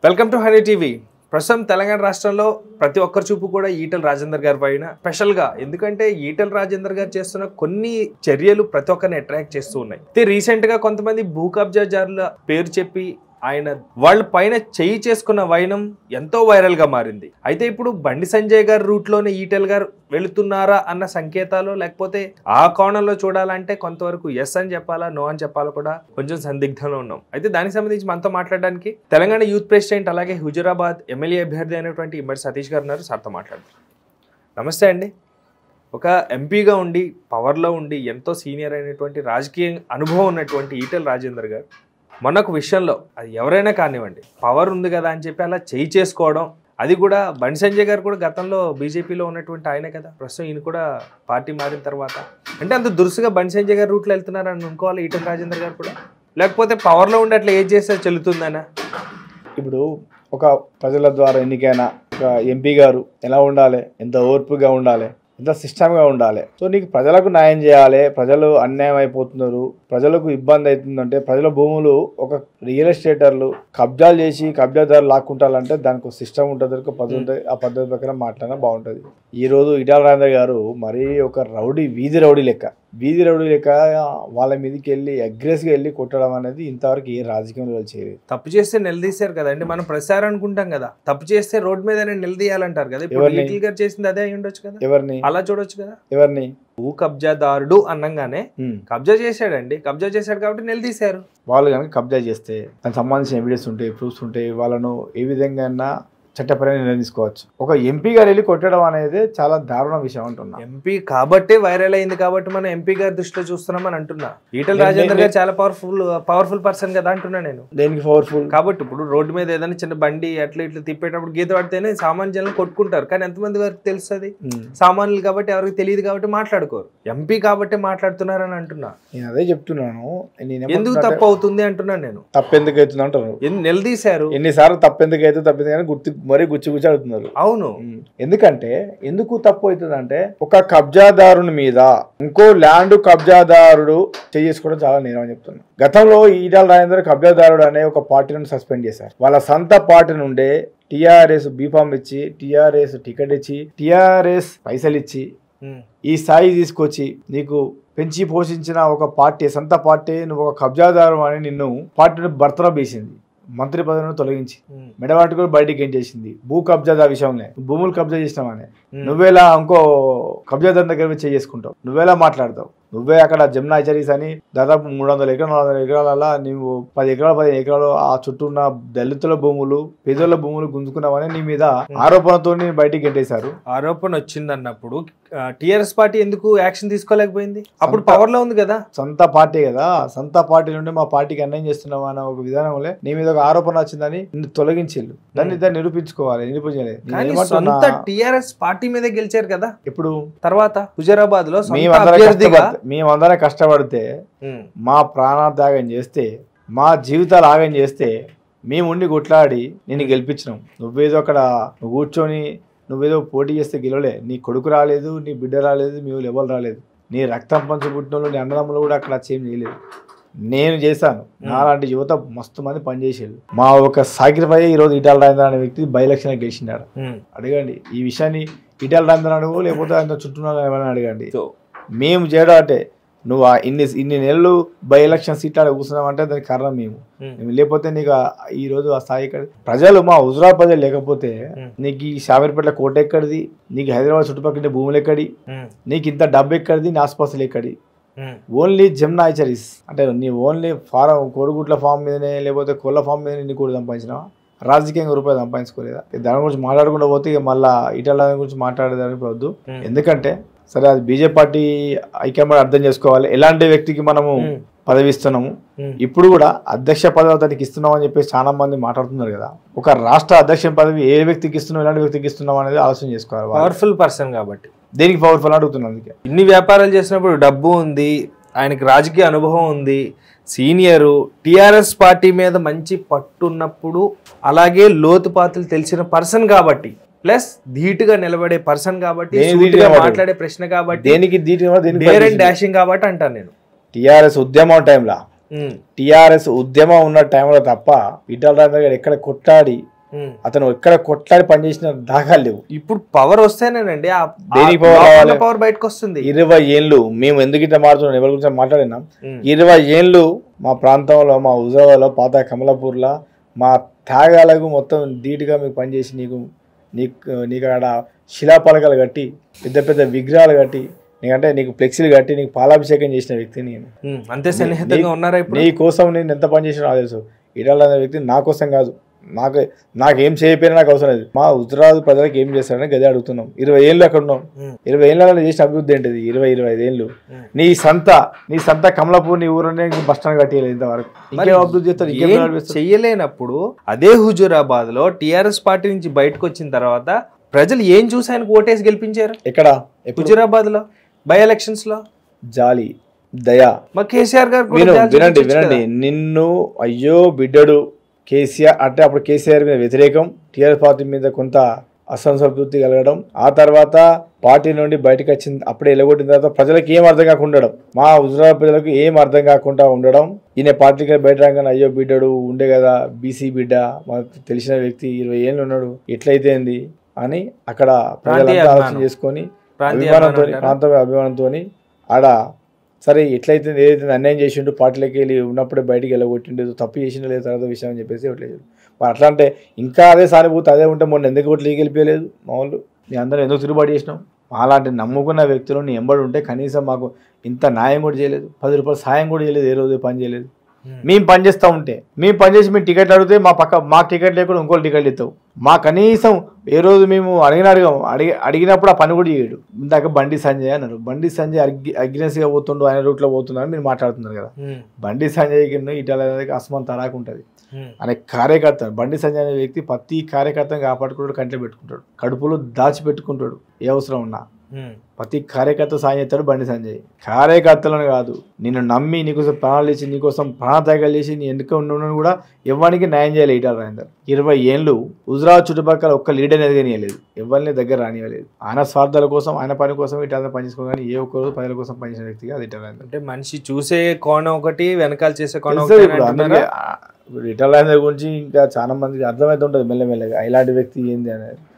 Welcome to honey TV. ప్రస్తుతం తెలంగాణ రాష్ట్రంలో ప్రతి ఒక్కరి చూపు కూడా ఈటెల రాజేందర్ గారి పైన స్పెషల్గా, ఎందుకంటే ఈటెల రాజేందర్ గారు చేస్తున్న కొన్ని చర్యలు ప్రతి ఒక్కరిని అట్రాక్ట్ చేస్తూ ఉన్నాయి. అయితే రీసెంట్గా కొంతమంది భూ కబ్జాదారుల పేరు చెప్పి ఆయన వాళ్ళ పైన చేయి చేసుకున్న వైనం ఎంతో వైరల్ గా మారింది. అయితే ఇప్పుడు బండి సంజయ్ గారు రూట్ లోనే ఈటెల గారు వెళుతున్నారా అన్న సంకేతాలు, లేకపోతే ఆ కోణంలో చూడాలంటే కొంతవరకు ఎస్ అని చెప్పాలా, నో అని చెప్పాలా కూడా కొంచెం సందిగ్ధంలో ఉన్నాం. అయితే దానికి సంబంధించి మనతో మాట్లాడడానికి తెలంగాణ యూత్ ప్రెసిడెంట్ అలాగే హుజురాబాద్ ఎమ్మెల్యే అభ్యర్థి అయినటువంటి ఇమ్మడి సతీష్ గారు ఉన్నారు. సార్తో మాట్లాడతారు. నమస్తే అండి. ఒక ఎంపీగా ఉండి పవర్లో ఉండి ఎంతో సీనియర్ అయినటువంటి రాజకీయ అనుభవం ఉన్నటువంటి ఈటెల రాజేందర్ గారు మొన్నొక విషయంలో, అది ఎవరైనా కానివ్వండి, పవర్ ఉంది కదా అని చెప్పి అలా చేయి చేసుకోవడం, అది కూడా బండి సంజయ్ గారు కూడా గతంలో బీజేపీలో ఉన్నటువంటి ఆయనే కదా, ప్రస్తుతం ఈయన కూడా పార్టీ మారిన తర్వాత, అంటే అంత దురుసుగా బండి సంజయ్ గారు రూట్లో వెళ్తున్నారని అనుకోవాలి ఈటెల రాజేందర్ గారు కూడా, లేకపోతే పవర్లో ఉండి అట్లా ఏది చేస్తే చెల్లుతుందనా? ఇప్పుడు ఒక ప్రజల ద్వారా ఎన్నికైన ఒక ఎంపీ గారు ఎలా ఉండాలి, ఎంత ఓర్పుగా ఉండాలి, ఎంత సిస్టమ్గా ఉండాలి. సో నీకు ప్రజలకు న్యాయం చేయాలి. ప్రజలు అన్యాయం అయిపోతున్నారు, ప్రజలకు ఇబ్బంది అవుతుందంటే, ప్రజల భూములు ఒక రియల్ ఎస్టేటర్లు కబ్జాలు చేసి కబ్జాదారులు లాక్కుంటారంటే దానికి ఒక సిస్టమ్ ఉంటుంది, ఒక పద్ధతి ఉంటుంది. ఆ పద్ధతి ప్రకారం మాట్లాడినా బాగుంటుంది. ఈరోజు ఈటెల రాజేందర్ గారు మరీ ఒక రౌడీ, వీధి రౌడీ లెక్క వాళ్ళ మీదకి వెళ్ళి అగ్రెసివ్గా వెళ్ళి కొట్టడం అనేది ఇంతవరకు ఏ రాజకీయంలో చేయలేదు. తప్పు చేస్తే నిలదీశారు కదండి. మనం ప్రసారం అనుకుంటాం కదా, తప్పు చేస్తే రోడ్డు మీద నిలదీయాలంటారు కదా. ఇప్పుడు గారు చేసింది అదే అయి ఉండొచ్చు కదా, ఎవరిని అలా చూడొచ్చు కదా. ఎవరిని? భూ కబ్జాదారుడు అన్నగానే కబ్జా చేశాడండి, కబ్జా చేశాడు కాబట్టి నిలదీశారు. వాళ్ళు కనుక కబ్జా చేస్తే దానికి సంబంధించిన ఎవిడెన్స్ ఉంటాయి, ప్రూఫ్స్ ఉంటాయి, వాళ్ళను ఏ విధంగా చట్టపరంగా నిర్ణయం తీసుకోవచ్చు. ఒక ఎంపీ గారు వెళ్ళి కొట్టడం అనేది చాలా దారుణ విషయం అంటున్నా. ఎంపీ వైరల్ అయింది కాబట్టి మనం ఎంపీ గారి దృష్టిలో చూస్తున్నామని అంటున్నా. ఈటెల రాజేందర్ గారు చాలా పవర్ఫుల్ పర్సన్ కదా అంటున్నా నేను. దేనికి పవర్ఫుల్? కాబట్టి ఇప్పుడు రోడ్డు మీద ఏదైనా చిన్న బండి అట్లా ఇట్లా తిప్పేటప్పుడు గీత పడితేనే సామాన్య జనం కొట్టుకుంటారు, కానీ ఎంతమంది వరకు తెలుస్తుంది? సామాన్యులు కాబట్టి ఎవరికి తెలియదు కాబట్టి మాట్లాడుకోరు. ఎంపీ కాబట్టి మాట్లాడుతున్నారని అంటున్నా. నేను అదే చెప్తున్నాను. ఎందుకు తప్పు అవుతుంది అంటున్నాను నేను. తప్పు ఎందుకు అవుతుంది అంటారు. నిలదీశారు ఎన్నిసార్లు తప్పు ఎందుకు అయితే తప్పింది మరీ గుచ్చి అడుగుతున్నారు. అవును, ఎందుకు తప్పు అవుతుంది అంటే, ఒక కబ్జాదారుని మీద ఇంకో ల్యాండ్ కబ్జాదారుడు చేసుకోవడం చాలా నేరం అని చెప్తున్నాను. గతంలో ఈటెల రాజేందర్ కబ్జాదారుడు అనే ఒక పార్టీని సస్పెండ్ చేశారు. వాళ్ళ సొంత పార్టీ నుండే టీఆర్ఎస్ బీఫామ్ ఇచ్చి, టీఆర్ఎస్ టికెట్ ఇచ్చి, టీఆర్ఎస్ పైసలు ఇచ్చి ఈ స్థాయి తీసుకొచ్చి నీకు పెంచి పోషించిన ఒక పార్టీ, సొంత పార్టీ, నువ్వు ఒక కబ్జాదారు అని నిన్ను పార్టీని బర్తరఫ్ వేసింది. మంత్రి పదవిని తొలగించి మెడవాటి కూడా బయటికి ఏం చేసింది. భూ కబ్జా విషయంలో భూములు కబ్జా చేసినామని నువ్వేలా ఇంకో కబ్జాదారు దగ్గర చేసుకుంటావు? నువ్వేలా మాట్లాడతావు? నువ్వే అక్కడ జమునా హెచ్చరీస్ అని దాదాపు 300 ఎకరాలు 400 ఎకరాల నువ్వు 10 ఎకరాలు 15 ఎకరాలు ఆ చుట్టూ ఉన్న దళితుల భూములు, పేదోళ్ల భూములు గుంజుకున్నావని నీ మీద ఆరోపణతో బయటికి గెట్టేశారు. ఆరోపణ వచ్చింది అన్నప్పుడు టీఆర్ఎస్ పార్టీ ఎందుకు యాక్షన్ తీసుకోలేకపోయింది? అప్పుడు పవర్ లో ఉంది కదా, సొంత పార్టీ కదా. సొంత పార్టీ నుండి మా పార్టీకి అన్యాయం చేస్తున్నావు అన్న ఒక విధానంలో నీ మీద ఒక ఆరోపణ వచ్చిందని నిన్ను తొలగించేళ్ళు. దాన్ని నిరూపించుకోవాలి. నిరూపించలేదు. టీఆర్ఎస్ పార్టీ మీద గెలిచారు కదా. ఇప్పుడు తర్వాత హుజరాబాద్ లో మేమందరం కష్టపడితే, మా ప్రాణత్యాగం చేస్తే, మా జీవితాలు ఆగం చేస్తే, మేముండి కొట్లాడి నేను గెలిపించినాం. నువ్వేదో అక్కడ నువ్వు కూర్చొని నువ్వేదో పోటీ చేస్తే గెలవలే. నీ కొడుకు రాలేదు, నీ బిడ్డ రాలేదు, మీ వాళ్ళు ఎవరు రాలేదు. నీ రక్తం పంచి పుట్టిన వాళ్ళు, నీ అన్నదమ్ములు కూడా అక్కడ చేయం చేయలేదు. నేను చేశాను. నాలాంటి యువత మస్తు మంది పనిచేసేది. మా ఒక సాక్రిఫై ఈరోజు ఈటెల రాజేందర్ అనే వ్యక్తి బై ఎలక్షన్ గెలిచినాడు. అడగండి ఈ విషయాన్ని. ఈటెల రాజేందర్ అడుగు, లేకపోతే ఆయన చుట్టూ అడగండి. మేము చేయడం అంటే నువ్వు ఇన్ని నెలలు బై ఎలక్షన్ సీట్లు కూర్చున్నావు అంటే దానికి కారణం మేము. లేకపోతే నీకు ఈ రోజు ఆ స్థాయి ప్రజలు, మా హుజురాబాద్ ప్రజలు లేకపోతే నీకు ఈ షామీర్పేట కోట ఎక్కడిది, నీకు హైదరాబాద్ చుట్టుపక్కల భూములు ఎక్కడి, నీకు ఇంత డబ్బు ఎక్కడిది, నీ ఆసుపాసులు ఎక్కడి. ఓన్లీ జమునా హెచ్చరీస్ అంటే నీ ఓన్లీ కోడిగుడ్ల ఫామ్ మీదనే, లేకపోతే కోళ్ళ ఫామ్ మీదనే నీ కూడా సంపాదించినావా? రాజకీయంగా రూపాయలు సంపాదించుకోలేదా? దాని గురించి మాట్లాడకుండా పోతే ఇక మళ్ళీ ఈటెల గురించి మాట్లాడేదానికి వద్దు. ఎందుకంటే సరే, అది బీజేపీ పార్టీ హైకమాండ్ అర్థం చేసుకోవాలి ఎలాంటి వ్యక్తికి మనము పదవి ఇస్తున్నాము. ఇప్పుడు కూడా అధ్యక్ష పదవి అతనికి ఇస్తున్నాం అని చెప్పేసి చాలా మంది మాట్లాడుతున్నారు కదా. ఒక రాష్ట్ర అధ్యక్ష పదవి ఏ వ్యక్తికి ఇస్తున్నాం, ఎలాంటి వ్యక్తికి ఇస్తున్నాం అనేది ఆలోచన చేసుకోవాలి. పవర్ఫుల్ పర్సన్ కాబట్టి. దేనికి పవర్ఫుల్ అడుగుతున్నాను. అందుకే ఇన్ని వ్యాపారాలు చేసినప్పుడు డబ్బు ఉంది, ఆయనకి రాజకీయ అనుభవం ఉంది, సీనియరు, టీఆర్ఎస్ పార్టీ మీద మంచి పట్టున్నప్పుడు, అలాగే లోతుపాతులు తెలిసిన పర్సన్ కాబట్టి, ప్లస్ ధీటుగా నిలబడే పర్సన్ కాబట్టి, మాట్లాడే ప్రశ్న కాబట్టి, దేనికి డాషింగ్ కాబట్టి అంటాను నేను. టీఆర్ఎస్ ఉద్యమం టైంలో టిఆర్ఎస్ ఉద్యమం ఉన్న టైంలో తప్ప ఈటల రాజేందర్ గారు ఎక్కడ కొట్లాడి అతను ఎక్కడ కొట్లాడి పనిచేసిన దాఖలు లేవు. ఇప్పుడు పవర్ వస్తేనేనండి పవర్ బయటకు వస్తుంది. 20 ఏళ్ళు మేము ఎందుకు ఇట్లా మాట్లాడుతున్నాం, ఎవరి గురించి మాట్లాడినాం. 20 ఏళ్ళు మా ప్రాంతంలో, మా హుజరాబాద్లో, పాత కమలాపూర్లో మా త్యాగాలకు మొత్తం ధీటుగా మీకు పనిచేసి నీకు అక్కడ శిలాపలకాలు కట్టి పెద్ద పెద్ద విగ్రహాలు కట్టి నీకంటే నీకు ఫ్లెక్సీలు కట్టి నీకు పాలాభిషేకం చేసిన వ్యక్తి నేను. అంతే సన్నిహితంగా ఉన్నారా? నీ కోసం నేను ఎంత పని చేసినా తెలుసు. ఈటల అనే వ్యక్తి నా కోసం కాదు, నాకేం చేయకపోయినా నాకు అవసరం లేదు. మా హుజరాబాద్ ప్రజలకు ఏం చేస్తారని గదే అడుగుతున్నాం. 20 ఏళ్ళు అక్కడ ఉన్నాం. 20 ఏళ్ళలో చేసిన అభివృద్ధి ఏంటిది? 20-25 ఏళ్ళు నీ సంత కమలాపూర్ నీ ఊరునే బస్ స్టాండ్ కట్టేయలేదు ఇంతవరకు. ఇంకేం అభివృద్ధి చేస్తారు? చెయ్యలేనప్పుడు అదే హుజూరాబాద్ లో టిఆర్ఎస్ పార్టీ నుంచి బయటకు వచ్చిన తర్వాత ప్రజలు ఏం చూసి ఆయనకు ఓటేసి గెలిపించారు? ఎక్కడ? హుజూరాబాద్ లో బై ఎలక్షన్స్ లో జాలి, దయ. మా కేసీఆర్ గారు వినండి నిన్ను అయ్యో బిడ్డడు కేసీఆర్ అంటే అప్పుడు కేసీఆర్ మీద వ్యతిరేకం, టీఆర్ఎస్ పార్టీ మీద కొంత అసంతృప్తి కలగడం, ఆ తర్వాత పార్టీ నుండి బయటకు వచ్చింది. అప్పుడే ఎలగొట్టిన తర్వాత ప్రజలకు ఏం అర్థం కాకుండా ఉండడం, మా హుజరాబాద్ ప్రజలకు ఏం అర్థం కాకుండా ఉండడం. ఈయన పార్టీకి బయట రాగానే అయ్యో బిడ్డడు ఉండే కదా, బీసీ బిడ్డ, మనకు తెలిసిన వ్యక్తి, 20 ఏళ్ళు ఉన్నాడు, ఎట్లయితే అని అక్కడ ప్రజలంతా ఆలోచన చేసుకొని అభిమానంతో ఆడ సరే ఎట్లయితే ఏదైతే అన్యాయం చేసిండు పార్టీలోకి వెళ్ళి ఉన్నప్పుడే బయటికి వెళ్ళగొట్టిండు, తప్పు చేసిండో లేదు తర్వాత విషయం అని చెప్పేసి ఓట్లేదు. మరి అట్లా అంటే ఇంకా అదే సానుభూతి అదే ఉంటే మొన్న ఎందుకు ఓట్లు గెలిపేయలేదు? మా వాళ్ళు మీ అందరూ ఎందుకు తిరుగుబాటు చేసినాం? అలాంటి నమ్ముకున్న వ్యక్తులు నీ ఎంబడి ఉంటే కనీసం మాకు ఇంత న్యాయం కూడా చేయలేదు, 10 రూపాయలు సాయం కూడా చేయలేదు, ఏ రోజు పని చేయలేదు. మేము పని చేస్తూ ఉంటే మేము పనిచేసి మేము టికెట్లు అడిగితే మాకు టికెట్ లేకుండా ఇంకోటి టికెట్లు ఇస్తావు. మా కనీసం ఏ రోజు మేము అడిగినప్పుడు ఆ పని కూడా చేయడు. ఇందాక బండి సంజయ్ అన్నారు. బండి సంజయ్ అగ్రెసివ్గా పోతుండు, ఆయన రూట్లో పోతున్నాడు మీరు మాట్లాడుతున్నారు కదా. బండి సంజయ్ కింద ఇటల అస్మాన్ తరాకు ఉంటుంది. అనే కార్యకర్త బండి సంజయ్ అనే వ్యక్తి ప్రతి కార్యకర్తను కాపాడుకుంటాడు, కంట్లో పెట్టుకుంటాడు, కడుపులో దాచిపెట్టుకుంటాడు. ఏ అవసరం ఉన్నా ప్రతి కార్యకర్త సాయం చేస్తాడు బండి సంజయ్. కార్యకర్తలను కాదు, నిన్ను నమ్మి నీకోసం ప్రాణాలు చేసి నీకోసం ప్రాణత్యాగాలు చేసి నీ ఎందుకు ఉండను కూడా ఎవరికి న్యాయం చేయాలి ఈటల రాజేందర్. 20 ఏళ్ళు హుజరాబాద్ చుట్టుపక్కల ఒక్క లీడర్ ఎదగనియలేదు, ఎవరిని దగ్గర రానియలేదు. ఆయన స్వార్థాల కోసం ఆయన పని కోసం ఈటల పనిచేసుకో కానీ ఏ ఒక్క రోజు ప్రజల కోసం పనిచేసిన వ్యక్తిగా అది ఈటల రాజేందర్. అంటే మనిషి చూసే కోణం ఒకటి, వెనకాల చేసే కోణం ఈటల రాజేందర్ గురించి ఇంకా చాలా మందికి అర్థమైతే ఉంటుంది మెల్లమెల్లగా ఇలాంటి వ్యక్తి ఏంది అనేది.